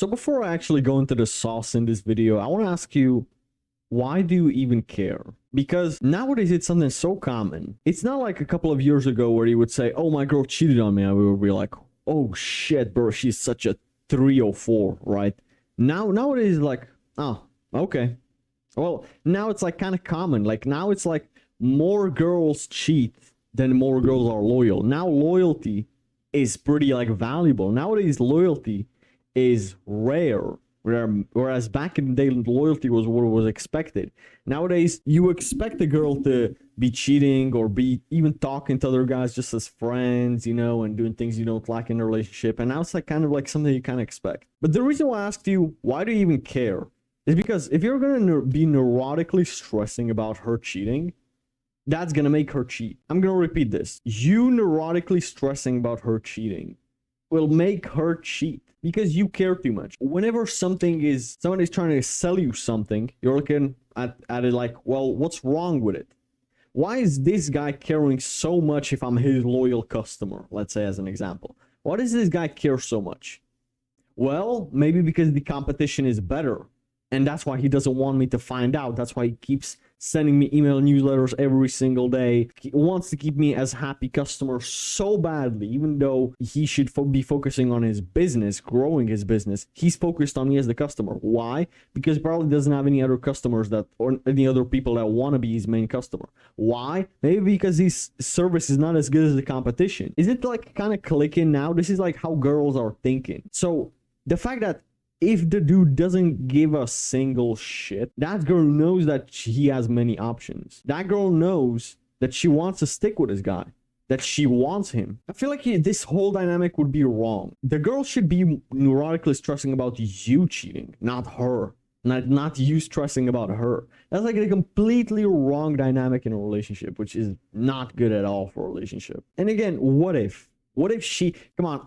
So before I actually go into the sauce in this video, I want to ask you, why do you even care? Because nowadays it's something so common. It's not like a couple of years ago where you would say, oh, my girl cheated on me. I would be like, oh shit, bro, she's such a 304, right? Nowadays, like, oh, okay. Well, now it's like kind of common. Like now it's like more girls cheat than more girls are loyal. Now loyalty is pretty like valuable. Nowadays loyalty is rare. Whereas back in the day, loyalty was what was expected. Nowadays, you expect a girl to be cheating or be even talking to other guys just as friends, you know, and doing things you don't like in a relationship. And now it's like kind of like something you kind of expect. But the reason why I asked you, why do you even care? Is because if you're going to be neurotically stressing about her cheating, that's going to make her cheat. I'm going to repeat this. You neurotically stressing about her cheating will make her cheat because you care too much. Whenever somebody's trying to sell you something, you're looking at it like, well, what's wrong with it? Why is this guy caring so much if I'm his loyal customer? Let's say as an example. Why does this guy care so much? Well, maybe because the competition is better. And that's why he doesn't want me to find out. That's why he keeps sending me email newsletters every single day. He wants to keep me as happy customer so badly, even though he should be focusing on his business, growing his business. He's focused on me as the customer. Why? Because he probably doesn't have any other customers or any other people that want to be his main customer. Why? Maybe because his service is not as good as the competition. Is it like kind of clicking now? This is like how girls are thinking. So the fact that if the dude doesn't give a single shit, that girl knows that he has many options. That girl knows that she wants to stick with this guy, that she wants him. I feel like this whole dynamic would be wrong. The girl should be neurotically stressing about you cheating, not her. Not you stressing about her. That's like a completely wrong dynamic in a relationship, which is not good at all for a relationship. And again, what if she, come on,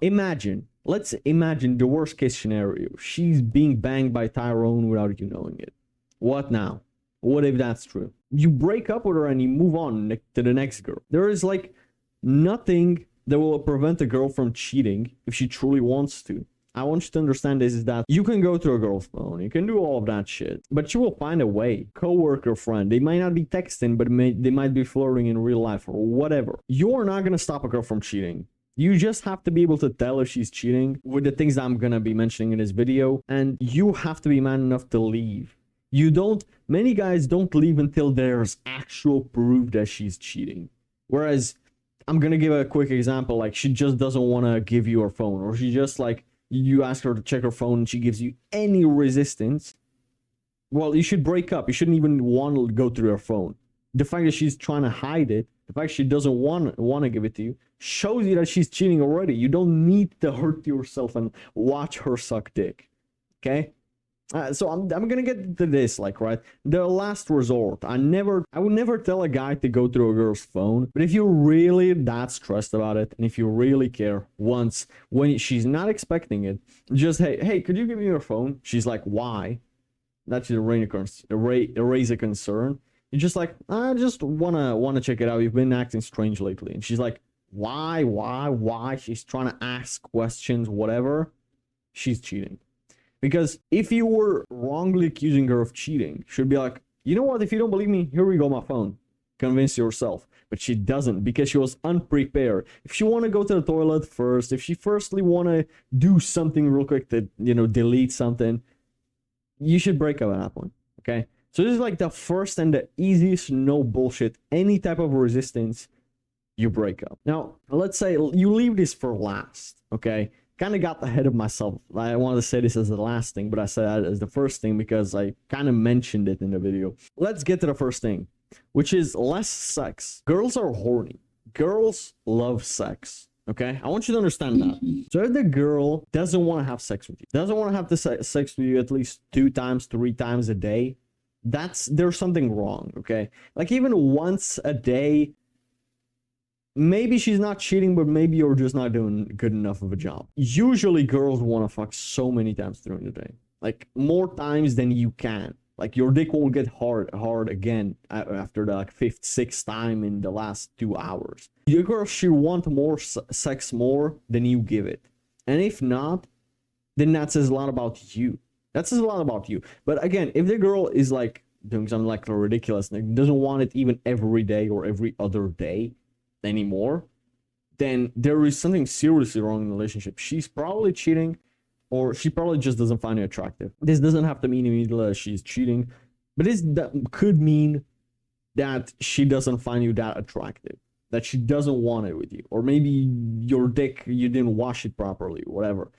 let's imagine the worst case scenario. She's being banged by Tyrone without you knowing it. What now? What if that's true? You break up with her and you move on to the next girl. There is like nothing that will prevent a girl from cheating if she truly wants to. I want you to understand this, is that you can go through a girl's phone, you can do all of that shit, but you will find a way. Coworker, friend, they might not be texting, but they might be flirting in real life or whatever. You're not gonna stop a girl from cheating. You just have to be able to tell if she's cheating with the things that I'm gonna be mentioning in this video, and you have to be man enough to leave. Many guys don't leave until there's actual proof that she's cheating. Whereas, I'm gonna give a quick example, like she just doesn't wanna give you her phone, or she just like, you ask her to check her phone and she gives you any resistance. Well, you should break up. You shouldn't even want to go through her phone. The fact that she's trying to hide it, the fact she doesn't want to give it to you, shows you that she's cheating already. You don't need to hurt yourself and watch her suck dick. Okay? So I'm gonna get to this, like, right? The last resort. I would never tell a guy to go through a girl's phone. But if you're really that stressed about it, and if you really care, once when she's not expecting it, just hey, could you give me your phone? She's like, why? That should raise a concern. You're just like, I just wanna check it out. You've been acting strange lately. And she's like, why? She's trying to ask questions, whatever. She's cheating. Because if you were wrongly accusing her of cheating, she'd be like, you know what? If you don't believe me, here we go, my phone. Convince yourself. But she doesn't, because she was unprepared. If she want to go to the toilet first, if she firstly want to do something real quick to, delete something, you should break up at that point, okay? So this is like the first and the easiest, no bullshit, any type of resistance, you break up. Now, let's say you leave this for last, okay? Kind of got ahead of myself. I wanted to say this as the last thing, but I said that as the first thing because I kind of mentioned it in the video. Let's get to the first thing, which is less sex. Girls are horny. Girls love sex. Okay, I want you to understand that. So if the girl doesn't want to have sex with you, doesn't want to have the sex with you at least 2 times, 3 times a day, there's something wrong. Okay, like even once a day, maybe she's not cheating, but maybe you're just not doing good enough of a job. Usually girls want to fuck so many times during the day, like more times than you can. Like your dick won't get hard again after the 5th, 6th time in the last 2 hours. Your girl should want more sex more than you give it. And if not, then that says a lot about you. That says a lot about you. But again, if the girl is like doing something like ridiculous, like doesn't want it even every day or every other day anymore, then there is something seriously wrong in the relationship. She's probably cheating, or she probably just doesn't find you attractive. This doesn't have to mean immediately that she's cheating, but that could mean that she doesn't find you that attractive, that she doesn't want it with you, or maybe your dick, you didn't wash it properly, whatever.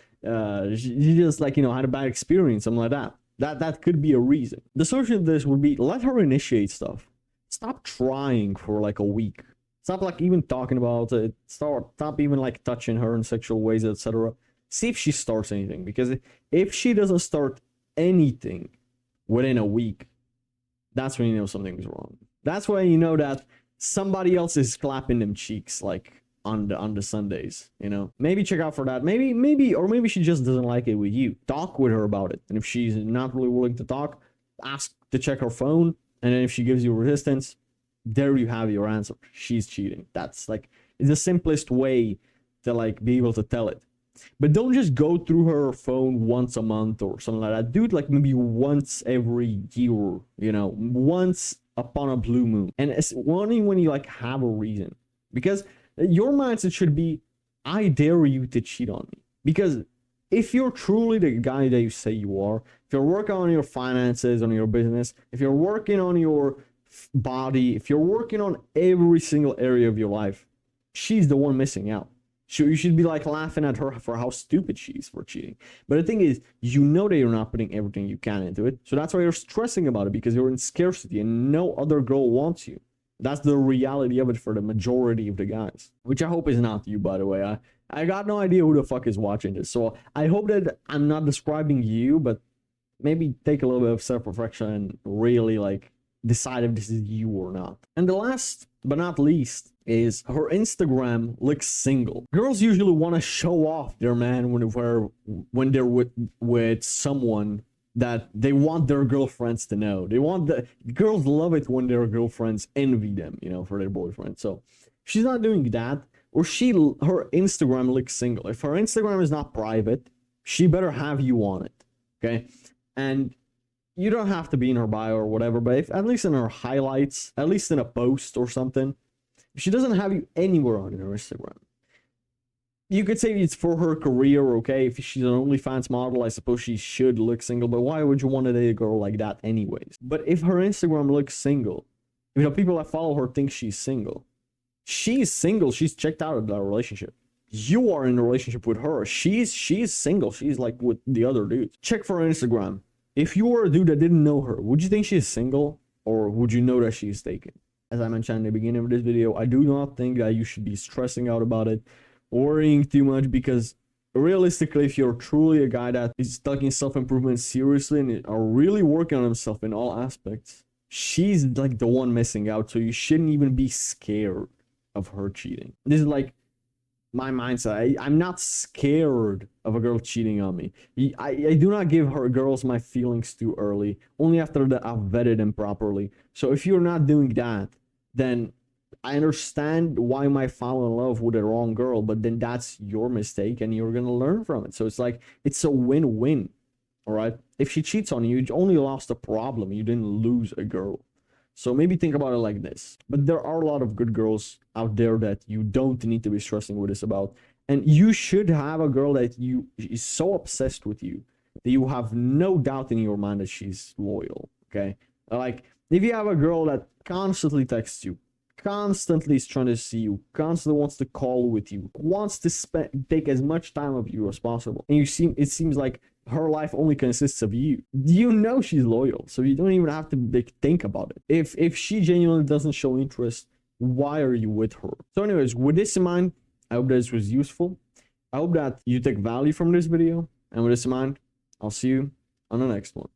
She just, like, you know, had a bad experience, something like that. That could be a reason. The solution to this would be let her initiate stuff. Stop trying for like a week. Stop like even talking about it. Stop even like touching her in sexual ways, etc. See if she starts anything, because if she doesn't start anything within a week, that's when you know something's wrong. That's when you know that somebody else is clapping them cheeks, like on the Sundays, you know. Maybe check out for that. Maybe she just doesn't like it with you. Talk with her about it, and if she's not really willing to talk, ask to check her phone, and then if she gives you resistance, there you have your answer. She's cheating. That's like, it's the simplest way to like be able to tell it. But don't just go through her phone once a month or something like that. Do it like maybe once every year, you know, once upon a blue moon, and it's only when you like have a reason. Because your mindset should be, I dare you to cheat on me. Because if you're truly the guy that you say you are, if you're working on your finances, on your business, if you're working on your body, if you're working on every single area of your life, she's the one missing out. So you should be like laughing at her for how stupid she is for cheating. But the thing is, you know that you're not putting everything you can into it. So that's why you're stressing about it, because you're in scarcity and no other girl wants you. That's the reality of it for the majority of the guys, which I hope is not you, by the way. I got no idea who the fuck is watching this. So I hope that I'm not describing you, but maybe take a little bit of self-reflection and really like decide if this is you or not. And the last but not least is her Instagram looks single. Girls usually want to show off their man when they're with someone that they want their girlfriends to know. Girls love it when their girlfriends envy them, you know, for their boyfriend. So she's not doing that, or her Instagram looks single. If her Instagram is not private, she better have you on it, okay? And you don't have to be in her bio or whatever, but if at least in her highlights, at least in a post or something, if she doesn't have you anywhere on her Instagram, you could say it's for her career, okay? If she's an OnlyFans model, I suppose she should look single, but why would you want to date a girl like that anyways? But if her Instagram looks single, if the people that follow her think she's single, she's single, she's checked out of that relationship. You are in a relationship with her. She's single, she's like with the other dudes. Check for her Instagram. If you were a dude that didn't know her, would you think she's single, or would you know that she's taken? As I mentioned in the beginning of this video, I do not think that you should be stressing out about it, worrying too much, because realistically, if you're truly a guy that is taking self-improvement seriously and are really working on himself in all aspects, she's like the one missing out, so you shouldn't even be scared of her cheating. This is like my mindset. I'm not scared of a girl cheating on me. I do not give her girls my feelings too early, only after that I've vetted them properly. So if you're not doing that, then I understand why you might fall in love with the wrong girl, but then that's your mistake and you're gonna learn from it. So it's like, it's a win-win. All right, if she cheats on you, you only lost a problem, you didn't lose a girl. So maybe think about it like this. But there are a lot of good girls out there that you don't need to be stressing with this about. And you should have a girl that is so obsessed with you that you have no doubt in your mind that she's loyal, okay? Like, if you have a girl that constantly texts you, constantly is trying to see you, constantly wants to call with you, wants to take as much time of you as possible, and it seems like her life only consists of you, you know she's loyal, so you don't even have to think about it. If she genuinely doesn't show interest, why are you with her? So anyways, with this in mind, I hope this was useful. I hope that you take value from this video, and with this in mind, I'll see you on the next one.